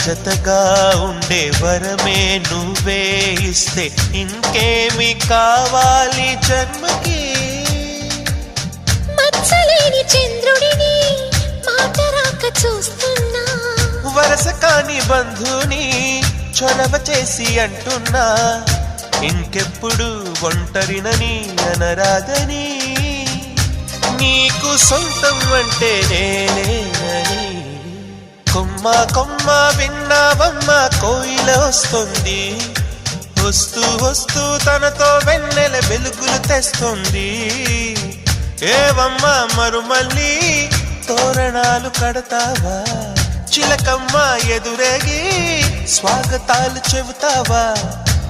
జతగా ఉండే వరమే నువ్వే ఇస్తే ఇంకేమి కావాలి జన్మకి. మచ్చలేని చంద్రుడిని మాట రాక చూస్తున్నా, వరస కాని బంధుని చొరవ చేసి అంటున్నా, ఇంకెప్పుడు ఒంటరినని అనరాదని, నీకు సొంతం అంటే నేనేనని. కొమ్మ కొమ్మ విన్నావమ్మ కోయిల వస్తుంది, వస్తూ వస్తూ తనతో వెన్నెల వెలుగులు తెస్తుంది. ఏవమ్మ మరుమల్లి తోరణాలు కడతావా, చిలకమ్మ ఎదురేగి స్వాగతాలు చెబుతావా.